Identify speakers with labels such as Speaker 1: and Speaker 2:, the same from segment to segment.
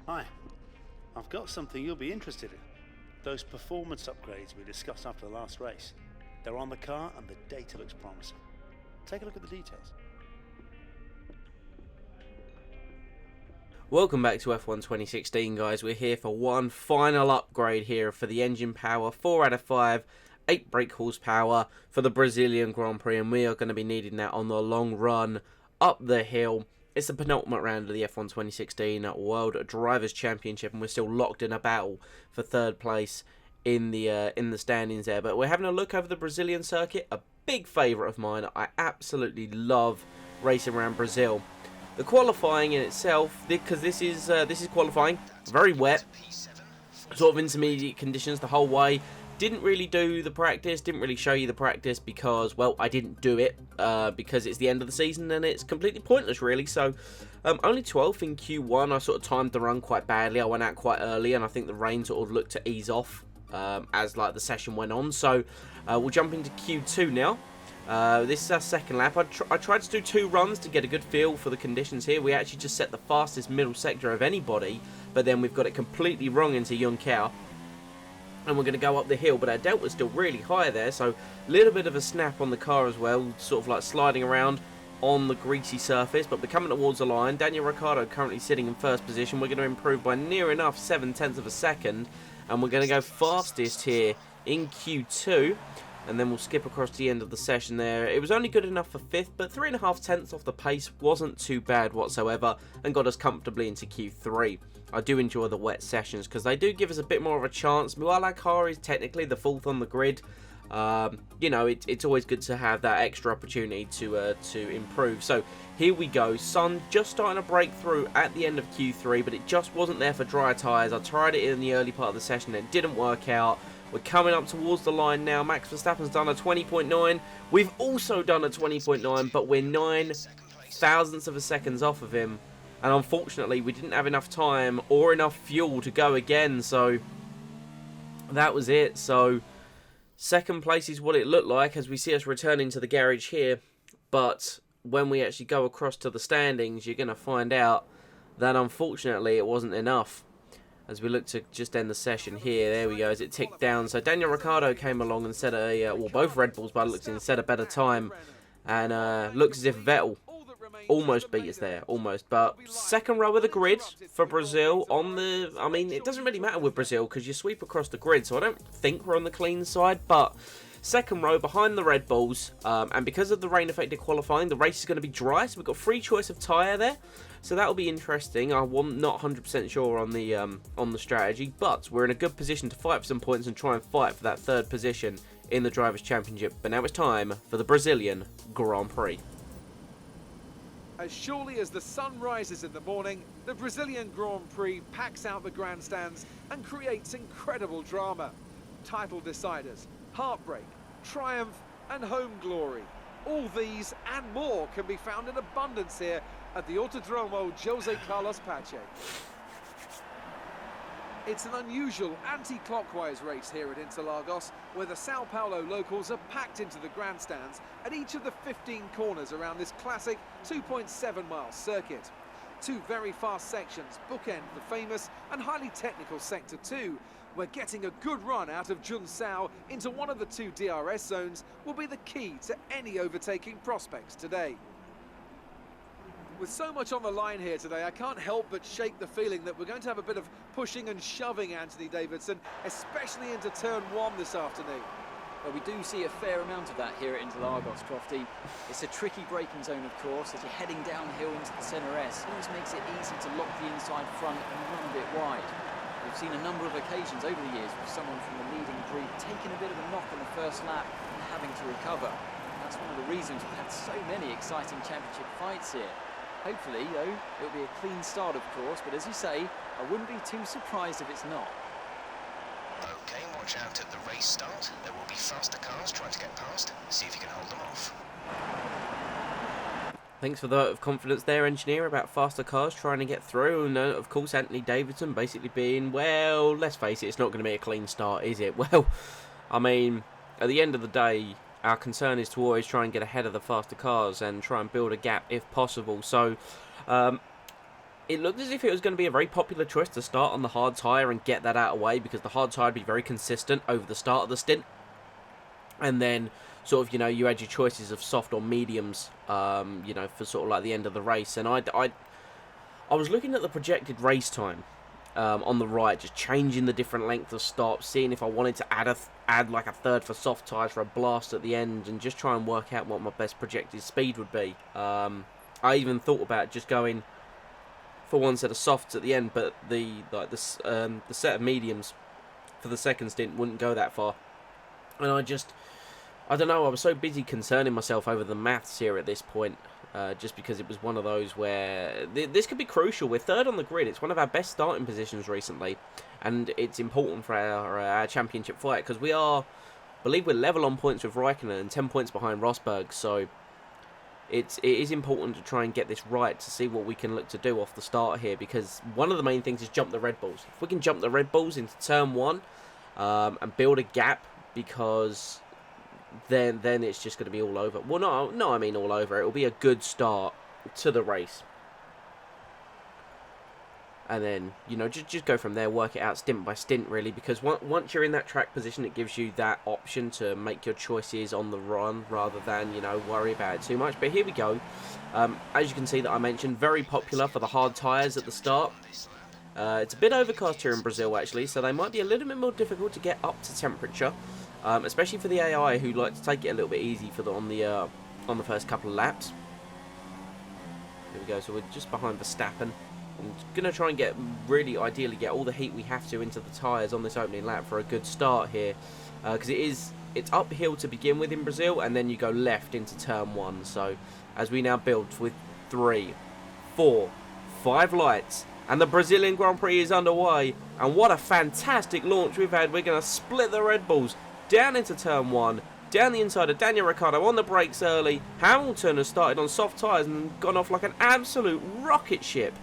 Speaker 1: Hi, I've got something you'll be interested in. Those performance upgrades we discussed after the last race. They're on the car and the data looks promising. Take a look at the details.
Speaker 2: Welcome back to F1 2016, guys. We're here for one final upgrade here for the engine power. 4 out of 5, 8 brake horsepower for the Brazilian Grand Prix, and we are going to be needing that on the long run up the hill. It's the penultimate round of the F1 2016 World Drivers' Championship, and we're still locked in a battle for third place in the standings there. But we're having a look over the Brazilian circuit, a big favourite of mine. I absolutely love racing around Brazil. The qualifying in itself, because this is qualifying, very wet, sort of intermediate conditions the whole way. Didn't really do the practice, didn't really show you the practice because, well, I didn't do it because it's the end of the season and it's completely pointless, really. So, only 12th in Q1. I sort of timed the run quite badly. I went out quite early and I think the rain sort of looked to ease off as like the session went on. So, we'll jump into Q2 now. This is our second lap. I tried to do 2 runs to get a good feel for the conditions here. We actually just set the fastest middle sector of anybody, but then we've got it completely wrong into Juncker. And we're going to go up the hill, but our delta's still really high there, so a little bit of a snap on the car as well, sort of like sliding around on the greasy surface, but we're coming towards the line. Daniel Ricciardo currently sitting in first position. We're going to improve by near enough 0.7 of a second, and we're going to go fastest here in Q2. And then we'll skip across the end of the session there. It was only good enough for 5th, but 3.5 tenths off the pace wasn't too bad whatsoever and got us comfortably into Q3. I do enjoy the wet sessions because they do give us a bit more of a chance. While our car is technically the 4th on the grid, you know, it's always good to have that extra opportunity to improve. So here we go. Sun just starting to break through at the end of Q3, but it just wasn't there for dry tyres. I tried it in the early part of the session and it didn't work out. We're coming up towards the line now. Max Verstappen's done a 20.9. We've also done a 20.9, but we're 9 thousandths of a second off of him. And unfortunately, we didn't have enough time or enough fuel to go again. So that was it. So second place is what it looked like as we see us returning to the garage here. But when we actually go across to the standings, you're going to find out that unfortunately it wasn't enough. As we look to just end the session here, there we go, as it ticked down. So Daniel Ricciardo came along and set a, well, both Red Bulls by the looks of it, set a better time. And looks as if Vettel almost beat us there, almost. But second row of the grid for Brazil on the, I mean, it doesn't really matter with Brazil because you sweep across the grid. So I don't think we're on the clean side, but second row behind the Red Bulls. And because of the rain affected qualifying, the race is going to be dry. So we've got free choice of tyre there. So that'll be interesting. I'm not 100% sure on the strategy, but we're in a good position to fight for some points and try and fight for that third position in the Drivers' Championship. But now it's time for the Brazilian Grand Prix.
Speaker 3: As surely as the sun rises in the morning, the Brazilian Grand Prix packs out the grandstands and creates incredible drama. Title deciders, heartbreak, triumph and home glory. All these and more can be found in abundance here at the Autodromo Jose Carlos Pache. It's an unusual anti-clockwise race here at Interlagos, where the Sao Paulo locals are packed into the grandstands at each of the 15 corners around this classic 2.7-mile circuit. 2 very fast sections bookend the famous and highly technical Sector 2, where getting a good run out of Junsao into one of the 2 DRS zones will be the key to any overtaking prospects today. With so much on the line here today, I can't help but shake the feeling that we're going to have a bit of pushing and shoving, Anthony Davidson, especially into turn 1 this afternoon.
Speaker 4: Well, we do see a fair amount of that here at Interlagos, Crofty. It's a tricky braking zone, of course, as you're heading downhill into the centre S. It always makes it easy to lock the inside front and run a bit wide. We've seen a number of occasions over the years with someone from the leading group taking a bit of a knock on the first lap and having to recover. That's one of the reasons we've had so many exciting championship fights here. Hopefully, though, it'll be a clean start, of course, but as you say, I wouldn't be too surprised if it's not.
Speaker 5: Okay, watch out at the race start. There will be faster cars trying to get past. See if you can hold them off.
Speaker 2: Thanks for the vote of confidence there, engineer, about faster cars trying to get through. And of course, Anthony Davidson basically being, well, let's face it, it's not going to be a clean start, is it? Well, I mean, at the end of the day, our concern is to always try and get ahead of the faster cars and try and build a gap if possible. So, it looked as if it was going to be a very popular choice to start on the hard tyre and get that out of the way, because the hard tyre would be very consistent over the start of the stint. And then sort of, you had your choices of soft or mediums, for sort of like the end of the race. And I was looking at the projected race time on the right, just changing the different length of stops, seeing if I wanted to add like a third for soft tyres for a blast at the end, and just try and work out what my best projected speed would be. I even thought about just going for one set of softs at the end, but the set of mediums for the second stint wouldn't go that far. And I don't know, I was so busy concerning myself over the maths here at this point, just because it was one of those where this could be crucial. We're third on the grid. It's one of our best starting positions recently, and it's important for our championship fight, because I believe we're level on points with Raikkonen and 10 points behind Rosberg, so it is important to try and get this right to see what we can look to do off the start here, because one of the main things is jump the Red Bulls. If we can jump the Red Bulls into turn 1 and build a gap, because then it's just going to be all over. Well, no, I mean all over. It will be a good start to the race. And then, just go from there, work it out stint by stint, really, because once you're in that track position, it gives you that option to make your choices on the run, rather than, worry about it too much. But here we go. As you can see that I mentioned, very popular for the hard tyres at the start. It's a bit overcast here in Brazil, actually, so they might be a little bit more difficult to get up to temperature. Especially for the AI, who like to take it a little bit easy on the first couple of laps. Here we go. So we're just behind Verstappen. I'm going to try and ideally get all the heat we have to into the tyres on this opening lap for a good start here, because it's uphill to begin with in Brazil, and then you go left into turn 1. So as we now build with 3, 4, 5 lights, and the Brazilian Grand Prix is underway, and what a fantastic launch we've had. We're going to split the Red Bulls down into turn 1, down the inside of Daniel Ricciardo on the brakes early. Hamilton has started on soft tyres and gone off like an absolute rocket ship.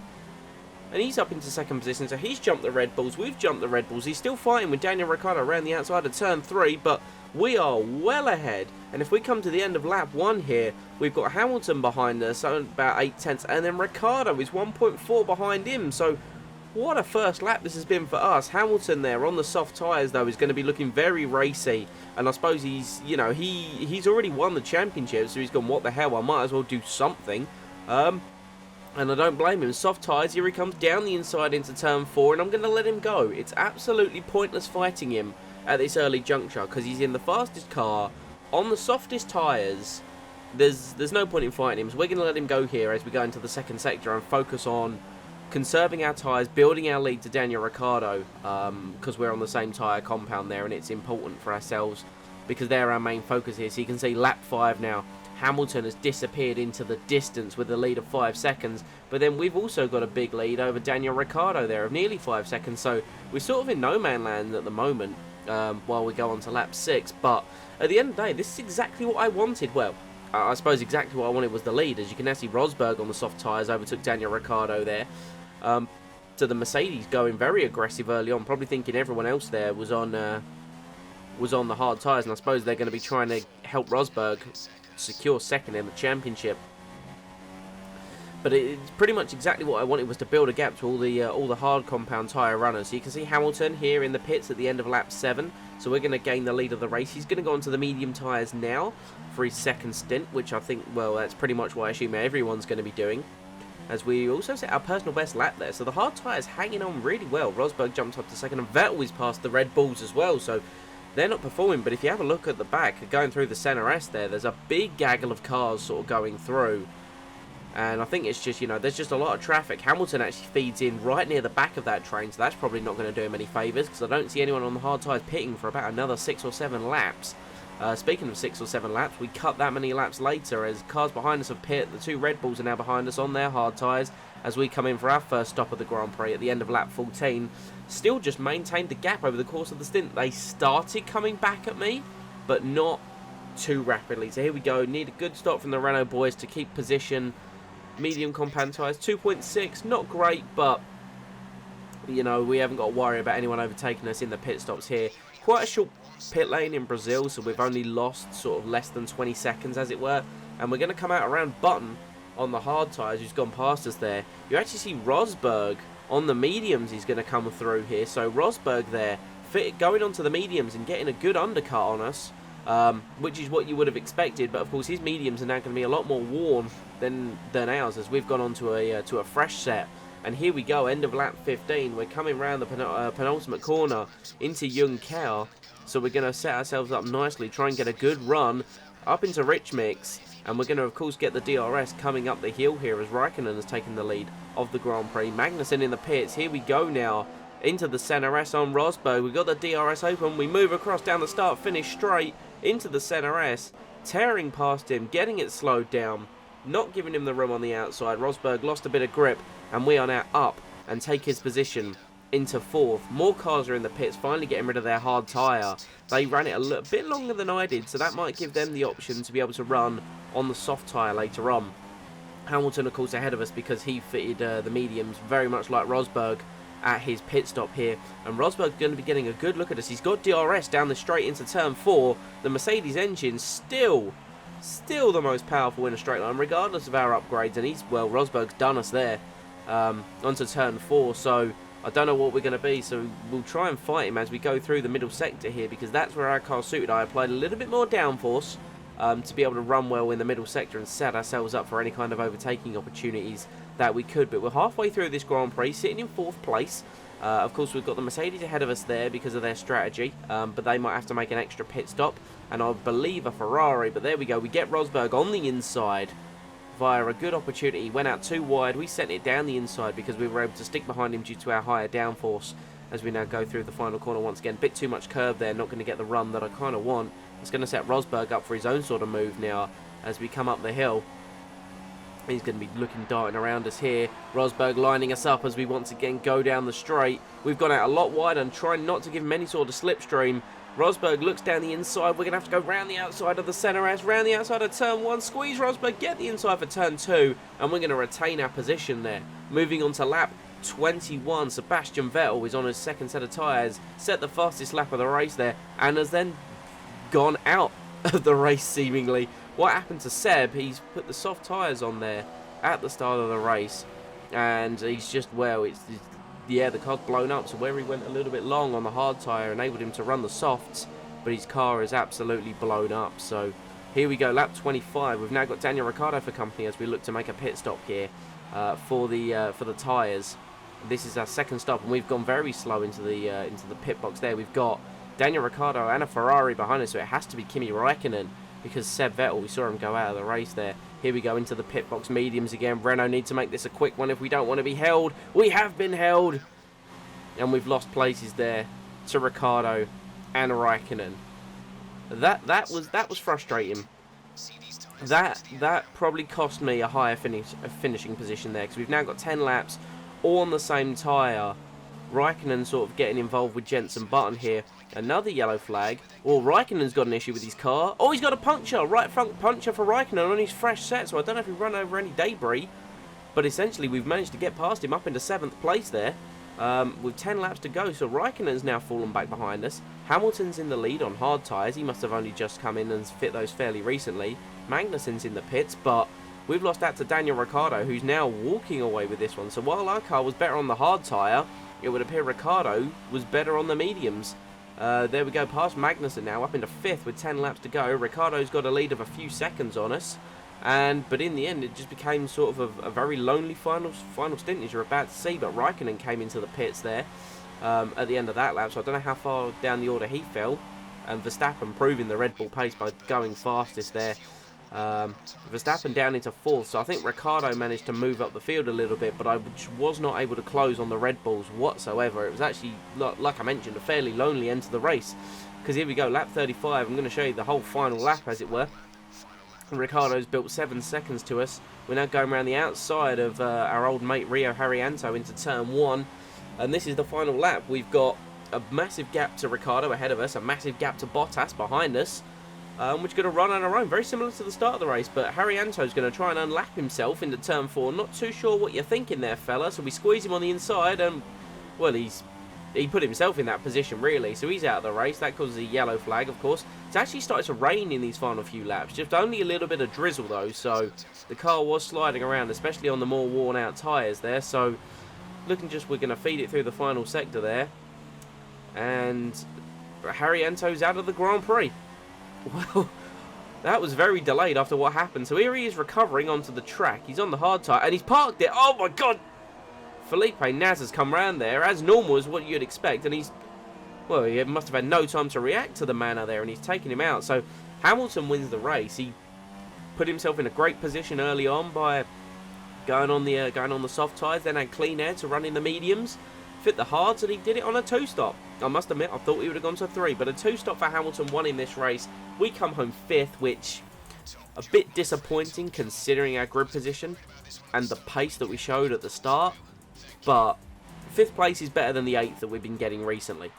Speaker 2: And he's up into second position, so he's jumped the Red Bulls. We've jumped the Red Bulls. He's still fighting with Daniel Ricciardo around the outside of turn 3, but we are well ahead. And if we come to the end of lap 1 here, we've got Hamilton behind us, about 8 tenths, and then Ricciardo is 1.4 behind him. So what a first lap this has been for us. Hamilton there on the soft tyres, though, is going to be looking very racy. And I suppose he's already won the championship, so he's gone, what the hell, I might as well do something. And I don't blame him. Soft tyres, here he comes down the inside into turn 4, and I'm going to let him go. It's absolutely pointless fighting him at this early juncture, because he's in the fastest car, on the softest tyres. There's no point in fighting him, so we're going to let him go here as we go into the second sector and focus on conserving our tyres, building our lead to Daniel Ricciardo, because we're on the same tyre compound there, and it's important for ourselves because they're our main focus here. So you can see lap 5 now, Hamilton has disappeared into the distance with a lead of 5 seconds, but then we've also got a big lead over Daniel Ricciardo there of nearly 5 seconds, so we're sort of in no man land at the moment while we go on to lap 6, but at the end of the day, this is exactly what I wanted. Well, I suppose exactly what I wanted was the lead. As you can now see, Rosberg on the soft tyres overtook Daniel Ricciardo there. So the Mercedes going very aggressive early on, probably thinking everyone else there was on the hard tyres, and I suppose they're going to be trying to help Rosberg secure second in the championship. But it's pretty much exactly what I wanted, was to build a gap to all the hard compound tyre runners. So you can see Hamilton here in the pits at the end of lap 7. So we're going to gain the lead of the race. He's going to go onto the medium tyres now for his second stint, which I think, well, that's pretty much what I assume everyone's going to be doing. As we also set our personal best lap there. So the hard tyres hanging on really well. Rosberg jumps up to second, and Vettel is past the Red Bulls as well. So they're not performing, but if you have a look at the back, going through the Center S there's a big gaggle of cars sort of going through. And I think it's just, there's just a lot of traffic. Hamilton actually feeds in right near the back of that train, so that's probably not going to do him any favours, because I don't see anyone on the hard tyres pitting for about another 6 or 7 laps. Speaking of 6 or 7 laps, we cut that many laps later as cars behind us have pit. The 2 Red Bulls are now behind us on their hard tyres as we come in for our first stop of the Grand Prix at the end of lap 14. Still just maintained the gap over the course of the stint. They started coming back at me, but not too rapidly. So here we go. Need a good stop from the Renault boys to keep position. Medium compound tyres, 2.6, not great, but we haven't got to worry about anyone overtaking us in the pit stops here. Quite a short pit lane in Brazil, so we've only lost sort of less than 20 seconds, as it were, and we're going to come out around Button on the hard tyres who's gone past us there. You actually see Rosberg on the mediums. He's going to come through here. So Rosberg there going onto the mediums and getting a good undercut on us, which is what you would have expected. But of course his mediums are now going to be a lot more worn than ours, as we've gone on to a fresh set. And here we go, end of lap 15. We're coming round the penultimate corner into Young Kerr. So we're going to set ourselves up nicely, try and get a good run up into Rich Mix. And we're going to, of course, get the DRS coming up the hill here as Raikkonen has taken the lead of the Grand Prix. Magnussen in the pits. Here we go now into the Center S on Rosberg. We've got the DRS open. We move across down the start-finish straight into the Center S. Tearing past him, getting it slowed down. Not giving him the room on the outside. Rosberg lost a bit of grip. And we are now up and take his position into 4th. More cars are in the pits, finally getting rid of their hard tyre. They ran it a little bit longer than I did, so that might give them the option to be able to run on the soft tyre later on. Hamilton, of course, ahead of us because he fitted the mediums very much like Rosberg at his pit stop here. And Rosberg's going to be getting a good look at us. He's got DRS down the straight into turn 4. The Mercedes engine still the most powerful in a straight line, regardless of our upgrades. And Rosberg's done us there onto turn 4. So I don't know what we're going to be, so we'll try and fight him as we go through the middle sector here, because that's where our car's suited. I applied a little bit more downforce to be able to run well in the middle sector and set ourselves up for any kind of overtaking opportunities that we could. But we're halfway through this Grand Prix, sitting in 4th place. Of course, we've got the Mercedes ahead of us there because of their strategy, but they might have to make an extra pit stop, and I believe a Ferrari. But there we go, we get Rosberg on the inside via a good opportunity. He went out too wide. We sent it down the inside because we were able to stick behind him due to our higher downforce as we now go through the final corner once again. Bit too much curve there, not going to get the run that I kind of want. It's going to set Rosberg up for his own sort of move now as we come up the hill. He's going to be looking, darting around us here. Rosberg lining us up as we once again go down the straight. We've gone out a lot wider and trying not to give him any sort of slipstream. Rosberg looks down the inside. We're going to have to go round the outside of the Center S, round the outside of turn 1. Squeeze Rosberg, get the inside for turn 2. And we're going to retain our position there. Moving on to lap 21. Sebastian Vettel is on his second set of tyres. Set the fastest lap of the race there. And has then gone out of the race seemingly. What happened to Seb? He's put the soft tyres on there at the start of the race. And he's just, the car's blown up, so where he went a little bit long on the hard tyre enabled him to run the softs, but his car is absolutely blown up. So here we go, lap 25. We've now got Daniel Ricciardo for company as we look to make a pit stop here for the tyres. This is our second stop, and we've gone very slow into the pit box there. We've got Daniel Ricciardo and a Ferrari behind us, so it has to be Kimi Raikkonen because Seb Vettel, we saw him go out of the race there. Here we go into the pit box mediums again. Renault need to make this a quick one if we don't want to be held. We have been held. And we've lost places there to Ricciardo and Raikkonen. That was frustrating. That probably cost me a higher finishing position there, because we've now got 10 laps all on the same tyre. Raikkonen sort of getting involved with Jenson Button here. Another yellow flag. Well, Raikkonen's got an issue with his car. Oh, he's got a puncture. Right front puncture for Raikkonen on his fresh set. So I don't know if he run over any debris. But essentially, we've managed to get past him up into 7th place there. With 10 laps to go. So Raikkonen's now fallen back behind us. Hamilton's in the lead on hard tyres. He must have only just come in and fit those fairly recently. Magnussen's in the pits, but we've lost out to Daniel Ricciardo, who's now walking away with this one. So while our car was better on the hard tyre, it would appear Ricciardo was better on the mediums. There we go, past Magnussen now, up into 5th with 10 laps to go. Ricciardo's got a lead of a few seconds on us. But in the end, it just became sort of a very lonely final stint, as you're about to see. But Raikkonen came into the pits there at the end of that lap, so I don't know how far down the order he fell. And Verstappen proving the Red Bull pace by going fastest there. Verstappen down into 4th, so I think Ricciardo managed to move up the field a little bit, but I was not able to close on the Red Bulls whatsoever. It was actually, like I mentioned, a fairly lonely end to the race. Because here we go, lap 35. I'm going to show you the whole final lap, as it were. Ricciardo's built 7 seconds to us. We're now going around the outside of our old mate Rio Haryanto into turn 1. And this is the final lap. We've got a massive gap to Ricciardo ahead of us, a massive gap to Bottas behind us. We're going to run on our own, very similar to the start of the race, but Haryanto's going to try and unlap himself into turn 4. Not too sure what you're thinking there, fella. So we squeeze him on the inside, and, well, he's he put himself in that position, really. So he's out of the race. That causes a yellow flag, of course. It's actually started to rain in these final few laps. Just only a little bit of drizzle, though. So the car was sliding around, especially on the more worn-out tyres there. So looking just, we're going to feed it through the final sector there. And Harriento's out of the Grand Prix. Well, that was very delayed after what happened. So here he is recovering onto the track. He's on the hard tyre, and he's parked it. Oh, my God. Felipe Naz has come round there, as normal as what you'd expect, and he's, well, he must have had no time to react to the manner there, and he's taken him out. So Hamilton wins the race. He put himself in a great position early on by going on the soft tyres, then had clean air to run in the mediums, fit the hards, and he did it on a 2-stop. I must admit, I thought he would have gone to 3, but a 2-stop for Hamilton won in this race. We come home 5th, which a bit disappointing considering our grid position and the pace that we showed at the start. But 5th place is better than the 8th that we've been getting recently.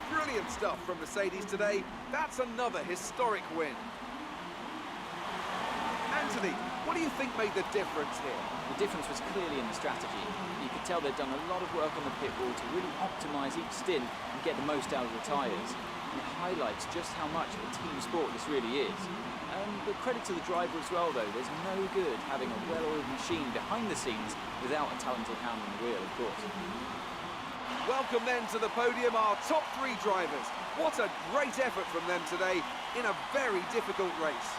Speaker 3: Brilliant stuff from Mercedes today. That's another historic win. Anthony, what do you think made the difference here?
Speaker 4: The difference was clearly in the strategy. You could tell they'd done a lot of work on the pit wall to really optimise each stint and get the most out of the tyres. It highlights just how much of a team sport this really is. But credit to the driver as well, though. There's no good having a well-oiled machine behind the scenes without a talented hand on the wheel, of course.
Speaker 3: Welcome then to the podium, our top 3 drivers. What a great effort from them today in a very difficult race.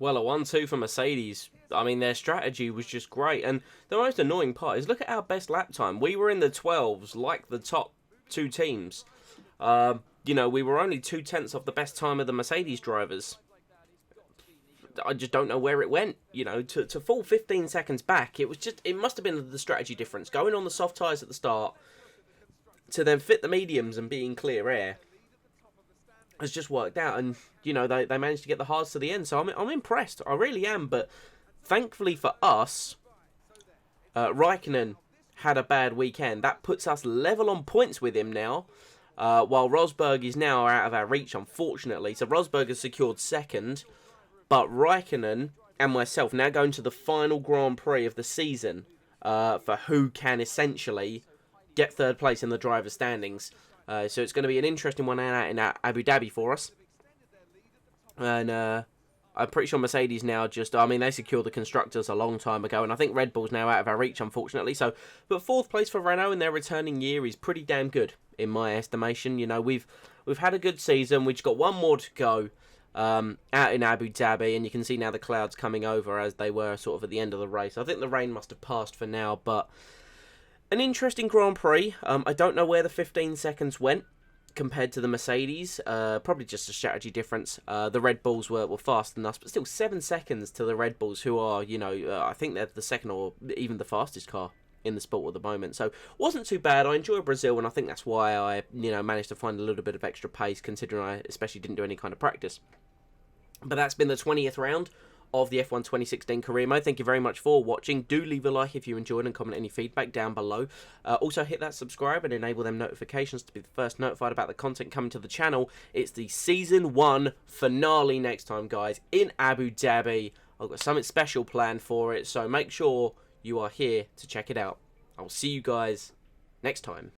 Speaker 2: Well, a 1-2 for Mercedes. I mean, their strategy was just great. And the most annoying part is look at our best lap time. We were in the 12s, like the top 2 teams. You know, we were only 0.2 off the best time of the Mercedes drivers. I just don't know where it went. You know, to fall 15 seconds back, it must have been the strategy difference. Going on the soft tyres at the start to then fit the mediums and be in clear air has just worked out, and you know they managed to get the hards to the end. So I'm impressed, I really am. But thankfully for us, Raikkonen had a bad weekend. That puts us level on points with him now, while Rosberg is now out of our reach, unfortunately. So Rosberg has secured 2nd, but Raikkonen and myself now going to the final Grand Prix of the season for who can essentially get 3rd place in the driver's standings. So it's going to be an interesting one out in Abu Dhabi for us. And I'm pretty sure Mercedes now they secured the Constructors a long time ago. And I think Red Bull's now out of our reach, unfortunately. So, but 4th place for Renault in their returning year is pretty damn good, in my estimation. You know, we've had a good season. We've just got one more to go out in Abu Dhabi. And you can see now the clouds coming over as they were sort of at the end of the race. I think the rain must have passed for now, but an interesting Grand Prix. I don't know where the 15 seconds went compared to the Mercedes. Probably just a strategy difference. The Red Bulls were faster than us, but still 7 seconds to the Red Bulls, who are, you know, I think they're the 2nd or even the fastest car in the sport at the moment. So wasn't too bad. I enjoy Brazil, and I think that's why I, you know, managed to find a little bit of extra pace, considering I especially didn't do any kind of practice. But that's been the 20th round of the F1 2016 career mode. Thank you very much for watching. Do leave a like if you enjoyed and comment any feedback down below. Also hit that subscribe and enable them notifications to be the first notified about the content coming to the channel. It's the Season 1 finale next time, guys, in Abu Dhabi. I've got something special planned for it, so make sure you are here to check it out. I'll see you guys next time.